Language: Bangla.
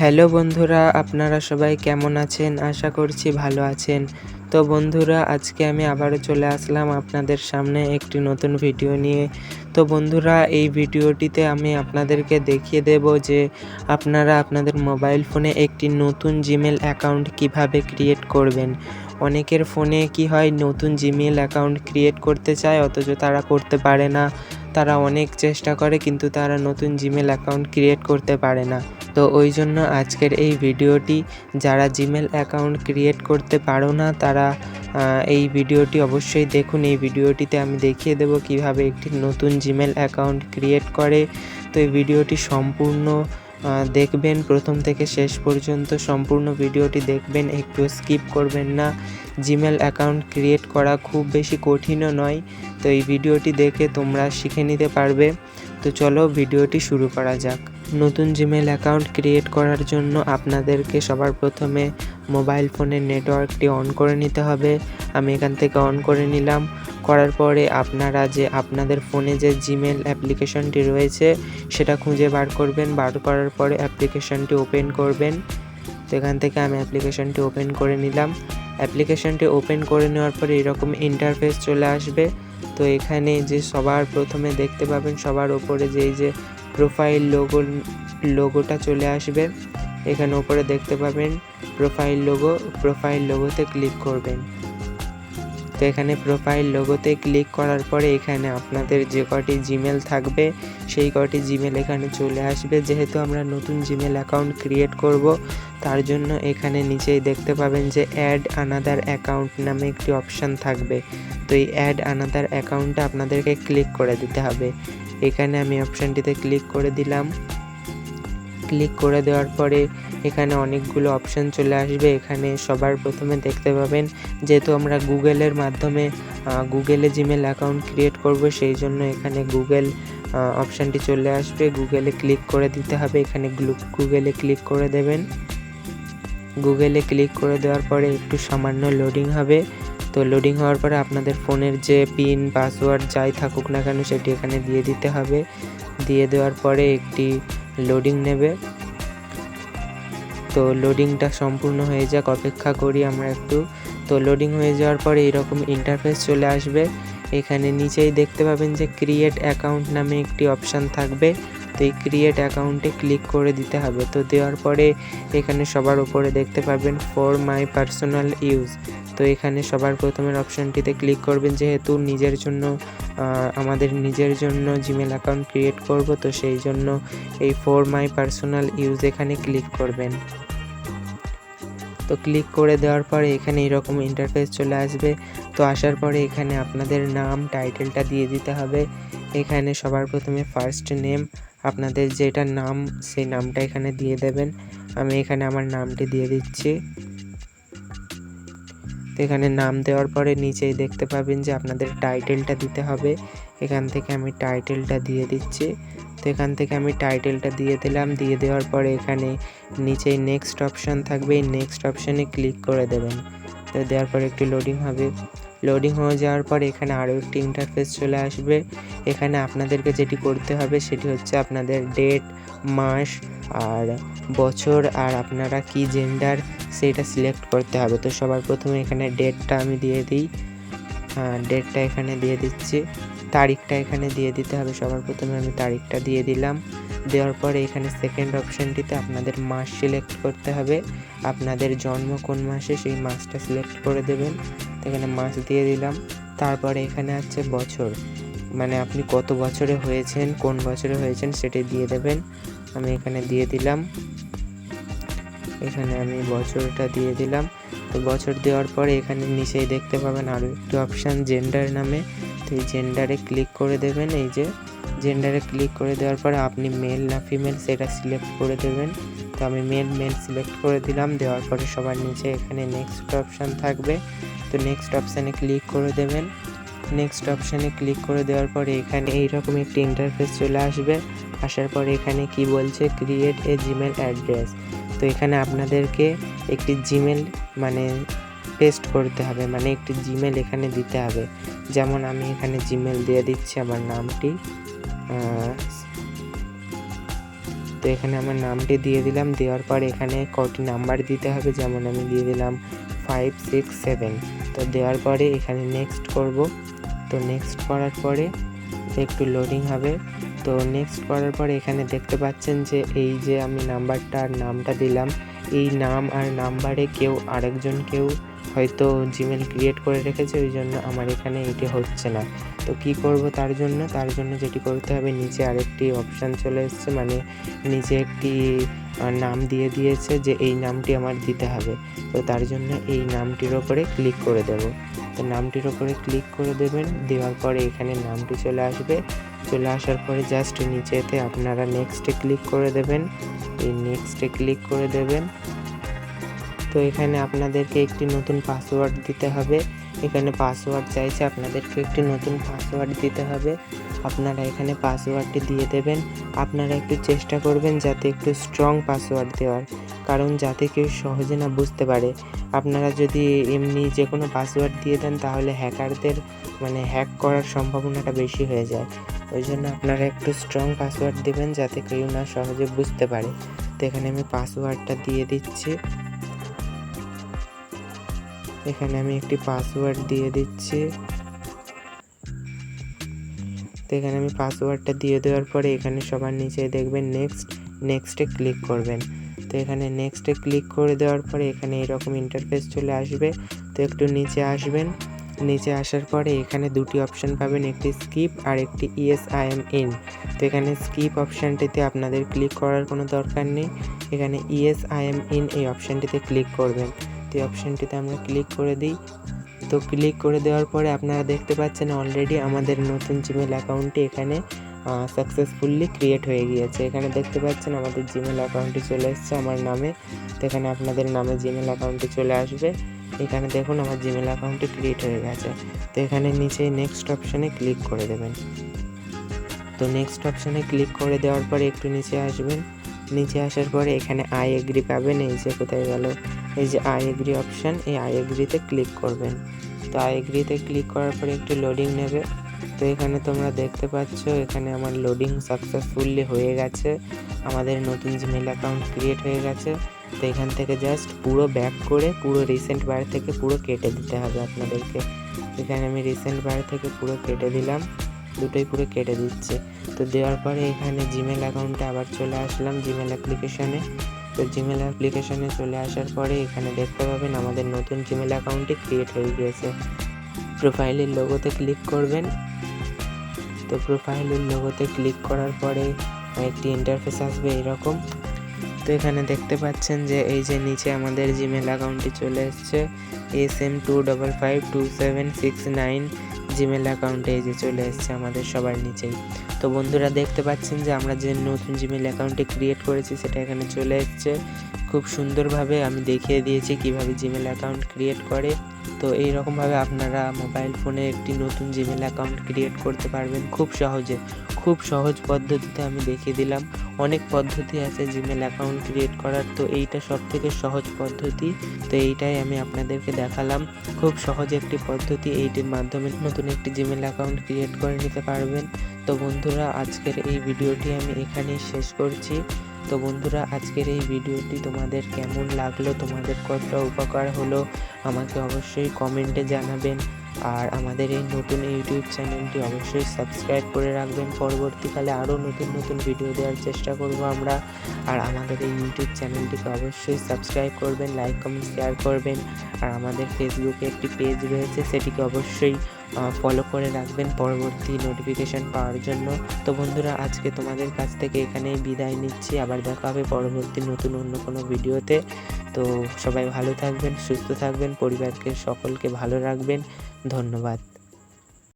হ্যালো বন্ধুরা, আপনারা সবাই কেমন আছেন? আশা করছি ভালো আছেন। তো বন্ধুরা, আজকে আমি আবারও চলে আসলাম আপনাদের সামনে একটি নতুন ভিডিও নিয়ে। তো বন্ধুরা, এই ভিডিওটিতে আমি আপনাদেরকে দেখিয়ে দেব যে আপনারা আপনাদের মোবাইল ফোনে একটি নতুন জিমেল অ্যাকাউন্ট কিভাবে ক্রিয়েট করবেন। অনেকের ফোনে কি হয়, নতুন জিমেল অ্যাকাউন্ট ক্রিয়েট করতে চায় অথচ তারা করতে পারে না। তারা অনেক চেষ্টা করে কিন্তু তারা নতুন জিমেল অ্যাকাউন্ট ক্রিয়েট করতে পারে না। তো ওই জন্য আজকের এই ভিডিওটি, যারা জিমেল অ্যাকাউন্ট ক্রিয়েট করতে পারো না তারা এই ভিডিওটি অবশ্যই দেখুন। এই ভিডিওটিতে আমি দেখিয়ে দেব কিভাবে একটি নতুন জিমেল অ্যাকাউন্ট ক্রিয়েট করে। তো এই ভিডিওটি সম্পূর্ণ দেখবেন, প্রথম থেকে শেষ পর্যন্ত সম্পূর্ণ ভিডিওটি দেখবেন, একটু স্কিপ করবেন না। জিমেল অ্যাকাউন্ট ক্রিয়েট করা খুব বেশি কঠিনও নয়, তো এই ভিডিওটি দেখে তোমরা শিখে নিতে পারবে। তো চলো ভিডিওটি শুরু করা যাক। নতুন জিমেল অ্যাকাউন্ট ক্রিয়েট করার জন্য আপনাদেরকে সবার প্রথমে মোবাইল ফোনের নেটওয়ার্কটি অন করে নিতে হবে। আমি এখান থেকে অন করে নিলাম। করার পরে আপনারা যে আপনাদের ফোনে যে জিমেল অ্যাপ্লিকেশনটি রয়েছে সেটা খুঁজে বার করবেন। বার করার পরে অ্যাপ্লিকেশনটি ওপেন করবেন। তো এখান থেকে আমি অ্যাপ্লিকেশনটি ওপেন করে নিলাম। অ্যাপ্লিকেশনটি ওপেন করে নেওয়ার পরে এরকম ইন্টারফেস চলে আসবে। তো এখানে যে সবার প্রথমে দেখতে পাবেন সবার ওপরে যে এই যে প্রোফাইল লোগোটা চলে আসবে। এখানে উপরে দেখতে পাবেন প্রোফাইল লোগোতে ক্লিক করবেন। তো এখানে প্রোফাইল লোগোতে ক্লিক করার পরে এখানে আপনাদের যে কটি জিমেল থাকবে সেই কটি জিমেল এখানে চলে আসবে। যেহেতু আমরা নতুন জিমেল অ্যাকাউন্ট ক্রিয়েট করব, তার জন্য এখানে নিচেই দেখতে পাবেন যে অ্যাড আনাদার অ্যাকাউন্ট নামে একটি অপশান থাকবে। তো এই অ্যাড আনাদার অ্যাকাউন্টটা আপনাদেরকে ক্লিক করে দিতে হবে। এখানে আমি অপশানটিতে ক্লিক করে দিলাম। ক্লিক করে দেওয়ার পরে এখানে অনেকগুলো অপশান চলে আসবে। এখানে সবার প্রথমে দেখতে পাবেন, যেহেতু আমরা গুগলের মাধ্যমে গুগলে জিমেল অ্যাকাউন্ট ক্রিয়েট করব, সেই জন্য এখানে গুগল অপশানটি চলে আসবে। গুগলে ক্লিক করে দিতে হবে। এখানে গুগলে ক্লিক করে দেবেন। গুগলে ক্লিক করে দেওয়ার পরে একটু সামান্য লোডিং হবে। তো লোডিং হওয়ার পরে আপনাদের ফোনের যে পিন পাসওয়ার্ড যাই থাকুক না কেন সেটি এখানে দিয়ে দিতে হবে। দিয়ে দেওয়ার পরে একটি লোডিং নেবে। তো লোডিংটা সম্পূর্ণ হয়ে যাক, অপেক্ষা করি আমরা একটু। তো লোডিং হয়ে যাওয়ার পরে এরকম ইন্টারফেস চলে আসবে। এখানে নিচেই দেখতে পাবেন যে ক্রিয়েট অ্যাকাউন্ট নামে একটি অপশান থাকবে। তো এই ক্রিয়েট অ্যাকাউন্টে ক্লিক করে দিতে হবে। তো দেওয়ার পরে এখানে সবার উপরে দেখতে পাবেন ফর মাই পার্সোনাল ইউজ। তো এখানে সবার প্রথমের অপশানটিতে ক্লিক করবেন। যেহেতু আমাদের নিজের জন্য জিমেল অ্যাকাউন্ট ক্রিয়েট করব, তো সেই জন্য এই ফর মাই পার্সোনাল ইউজ এখানে ক্লিক করবেন। তো ক্লিক করে দেওয়ার পরে এখানে এরকম ইন্টারফেস চলে আসবে। তো আসার পরে এখানে আপনাদের নাম টাইটেলটা দিয়ে দিতে হবে। এখানে সবার প্রথমে ফার্স্ট নেম, আপনাদের যেটা নাম সেই নামটা এখানে দিয়ে দেবেন। আমি এখানে আমার নামটি দিয়ে দিচ্ছি। তো এখানে নাম দেওয়ার পরে নিচেই দেখতে পাবেন যে আপনাদের টাইটেলটা দিতে হবে। এখান থেকে আমি টাইটেলটা দিয়ে দিচ্ছি। তো এখান থেকে আমি টাইটেলটা দিয়ে দিলাম। দিয়ে দেওয়ার পরে এখানে নিচেই নেক্সট অপশান থাকবে, এই নেক্সট অপশানে ক্লিক করে দেবেন। তো দেওয়ার পরে একটু লোডিং হবে। লোডিং হয়ে যাওয়ার পরে এখানে আরও একটি ইন্টারফেস চলে আসবে। এখানে আপনাদেরকে যেটি করতে হবে সেটি হচ্ছে আপনাদের ডেট, মাস আর বছর আর আপনারা কি জেন্ডার সেইটা সিলেক্ট করতে হবে। তো সবার প্রথমে এখানে ডেটটা আমি দিয়ে দিই। ডেটটা এখানে দিয়ে দিচ্ছি। তারিখটা এখানে দিয়ে দিতে হবে। সবার প্রথমে আমি তারিখটা দিয়ে দিলাম। দেওয়ার পরে এখানে সেকেন্ড অপশানটিতে আপনাদের মাস সিলেক্ট করতে হবে। আপনাদের জন্ম কোন মাসে সেই মাসটা সিলেক্ট করে দেবেন। তো এখানে মাস দিয়ে দিলাম। তারপরে এখানে আছে বছর, মানে আপনি কত বছরে হয়েছেন, কোন বছরে হয়েছেন সেটি দিয়ে দেবেন। আমি এখানে দিয়ে দিলাম। এখানে আমি বছরটা দিয়ে দিলাম। তো বছর দেওয়ার পরে এখানে নিচেই দেখতে পাবেন আরও একটি অপশান জেন্ডার নামে। তো এই জেন্ডারে ক্লিক করে দেবেন। এই যে জেন্ডারে ক্লিক করে দেওয়ার পরে আপনি মেল না ফিমেল সেটা সিলেক্ট করে দেবেন। তো আমি মেল সিলেক্ট করে দিলাম। দেওয়ার পরে সবার নিচে এখানে নেক্সট অপশান থাকবে। তো নেক্সট অপশানে ক্লিক করে দেবেন। নেক্সট অপশানে ক্লিক করে দেওয়ার পরে এখানে এইরকম একটি ইন্টারফেস চলে আসবে। আসার পরে এখানে কি বলছে, ক্রিয়েট এ জিমেল অ্যাড্রেস। তো এখানে আপনাদেরকে একটি জিমেল পেস্ট করতে হবে, মানে একটি জিমেল এখানে দিতে হবে। যেমন আমি এখানে জিমেল দিয়ে দিচ্ছি আমার নামটি। তো এখানে আমার নামটি দিয়ে দিলাম। দেওয়ার পর এখানে কটি নাম্বার দিতে হবে, যেমন আমি দিয়ে দিলাম 5 6 7। তো দেওয়ার পরে এখানে নেক্সট করব। তো নেক্সট করার পরে একটু লোডিং হবে। তো নেক্সট করার পরে এখানে দেখতে পাচ্ছেন যে এই যে আমি নাম্বারটা আর নামটা দিলাম, এই নাম আর নাম্বারে কেউ হয়তো জিমেল ক্রিয়েট করে রেখেছে, ওই জন্য আমার এখানে এটি হচ্ছে না। তো কি করব তার জন্য যেটি করতে হবে, নিচে আরেকটি অপশান চলে এসছে, মানে নিচে একটি নাম দিয়ে দিয়েছে যে এই নামটি আমার দিতে হবে। তো তার জন্য এই নামটির ওপরে ক্লিক করে দেব। তো নামটির ওপরে ক্লিক করে দেবেন। দেওয়ার পরে এখানে নামটি চলে আসবে। চলে আসার পরে জাস্ট নিচেতে আপনারা নেক্সটে ক্লিক করে দেবেন। এই নেক্সটে ক্লিক করে দেবেন। তো এখানে আপনাদেরকে একটি নতুন পাসওয়ার্ড দিতে হবে। এখানে পাসওয়ার্ড চাইছে, আপনাদেরকে একটি নতুন পাসওয়ার্ড দিতে হবে। আপনারা এখানে পাসওয়ার্ডটি দিয়ে দেবেন। আপনারা একটু চেষ্টা করবেন যাতে একটু স্ট্রং পাসওয়ার্ড দেওয়ার, কারণ যাতে কেউ সহজে না বুঝতে পারে। আপনারা যদি এমনি যে কোনো পাসওয়ার্ড দিয়ে দেন তাহলে হ্যাকারদের হ্যাক করার সম্ভাবনাটা বেশি হয়ে যায়। ওই জন্য আপনারা একটু স্ট্রং পাসওয়ার্ড দেবেন যাতে কেউ না সহজে বুঝতে পারে। তো এখানে আমি পাসওয়ার্ডটা দিয়ে দিচ্ছি। এখানে আমি একটি পাসওয়ার্ড দিয়ে দিচ্ছি। তো এখানে আমি পাসওয়ার্ডটা দিয়ে দেওয়ার পরে এখানে সবার নিচে দেখবেন নেক্সটে ক্লিক করবেন। তো এখানে নেক্সটে ক্লিক করে দেওয়ার পরে এখানে এরকম ইন্টারফেস চলে আসবে। তো একটু নিচে আসবেন। নিচে আসার পরে এখানে দুটি অপশান পাবেন, একটি স্কিপ আর একটি ইয়েস আই এম ইন। তো এখানে স্কিপ অপশানটিতে আপনাদের ক্লিক করার কোনো দরকার নেই। এখানে ইয়েস আই এম ইন এই অপশানটিতে ক্লিক করবেন। তো এই অপশানটিতে আমরা ক্লিক করে দিই। তো ক্লিক করে দেওয়ার পরে আপনারা দেখতে পাচ্ছেন অলরেডি আমাদের নতুন জিমেল অ্যাকাউন্টটি এখানে সাকসেসফুলি ক্রিয়েট হয়ে গিয়েছে। এখানে দেখতে পাচ্ছেন আমাদের জিমেল অ্যাকাউন্টটি চলে এসেছে আমার নামে। তো এখানে আপনাদের নামে জিমেল অ্যাকাউন্টটি চলে আসবে। এখানে দেখুন আমার জিমেল অ্যাকাউন্টটি ক্রিয়েট হয়ে গেছে। তো এখানে নিচে নেক্সট অপশানে ক্লিক করে দেবেন। তো নেক্সট অপশানে ক্লিক করে দেওয়ার পরে একটু নিচে আসবেন। নিচে আসার পরে এখানে আই এগ্রি পাবেন। এই যে কোথায় গেল, এই যে আই এগ্রি অপশান, এই আই এগ্রিতে ক্লিক করবেন। তো আই এগ্রিতে ক্লিক করার পরে একটু লোডিং নেবে। তো এখানে তোমরা দেখতে পাচ্ছ এখানে আমার লোডিং সাকসেসফুলি হয়ে গেছে। আমাদের নতুন জিমেল অ্যাকাউন্ট ক্রিয়েট হয়ে গেছে। তো এখান থেকে জাস্ট পুরো ব্যাক করে পুরো রিসেন্ট বার থেকে পুরো কেটে দিতে হবে আপনাদেরকে। এখানে আমি রিসেন্ট বার থেকে পুরো কেটে দিলাম, দুটোই পুরো কেটে দিচ্ছে। তো দেওয়ার পরে এখানে জিমেল অ্যাকাউন্টে আবার চলে আসলাম জিমেল অ্যাপ্লিকেশনে। তো জিমেল অ্যাপ্লিকেশনে চলে আসার পরে এখানে দেখতে পাবেন আমাদের নতুন জিমেল অ্যাকাউন্টটি ক্রিয়েট হয়ে গিয়েছে। প্রোফাইলের লোগোতে ক্লিক করবেন। তো প্রোফাইলের লোগোতে ক্লিক করার পরে একটি ইন্টারফেস আসবে এরকম। তো এখানে দেখতে পাচ্ছেন যে এই যে নিচে আমাদের জিমেল অ্যাকাউন্টটি চলে এসছে SM2552769 জিমেল অ্যাকাউন্টে এই যে চলে এসছে আমাদের সবার নিচেই। তো বন্ধুরা দেখতে পাচ্ছেন যে আমরা যে নতুন জিমেল অ্যাকাউন্টটি ক্রিয়েট করেছি সেটা এখানে চলে এসছে। খুব সুন্দরভাবে আমি দেখিয়ে দিয়েছি কিভাবে জিমেল অ্যাকাউন্ট ক্রিয়েট করে। তো এইরকমভাবে আপনারা মোবাইল ফোনে একটি নতুন জিমেল অ্যাকাউন্ট ক্রিয়েট করতে পারবেন খুব সহজে। খুব সহজ পদ্ধতিতে আমি দেখিয়ে দিলাম। অনেক পদ্ধতি আছে জিমেল অ্যাকাউন্ট ক্রিয়েট করার, তো এইটা সবথেকে সহজ পদ্ধতি। তো এইটাই আমি আপনাদেরকে দেখালাম। খুব সহজ একটি পদ্ধতি, এইটির মাধ্যমে নতুন একটি জিমেল অ্যাকাউন্ট ক্রিয়েট করে নিতে পারবেন। তো বন্ধুরা আজকের এই ভিডিওটি আমি এখানেই শেষ করছি। তো বন্ধুরা আজকের এই ভিডিওটি তোমাদের কেমন লাগলো, তোমাদের কতটা উপকার হলো আমাকে অবশ্যই কমেন্টে জানাবেন। আর আমাদের এই নতুন ইউটিউব চ্যানেলটি অবশ্যই সাবস্ক্রাইব করে রাখবেন। পরবর্তীকালে আরও নতুন নতুন ভিডিও দেওয়ার চেষ্টা করব আমরা। আর আমাদের এই ইউটিউব চ্যানেলটিকে অবশ্যই সাবস্ক্রাইব করবেন, লাইক কমেন্ট শেয়ার করবেন। আর আমাদের ফেসবুকে একটি পেজ রয়েছে, সেটিকে অবশ্যই ফলো করে রাখবেন পরবর্তী নোটিফিকেশান পাওয়ার জন্য। তো বন্ধুরা আজকে তোমাদের কাছ থেকে এখানেই বিদায় নিচ্ছি। আবার দেখা হবে পরবর্তী নতুন অন্য কোনো ভিডিওতে। তো সবাই ভালো থাকবেন, সুস্থ থাকবেন, পরিবারকে সকলকে ভালো রাখবেন। ধন্যবাদ।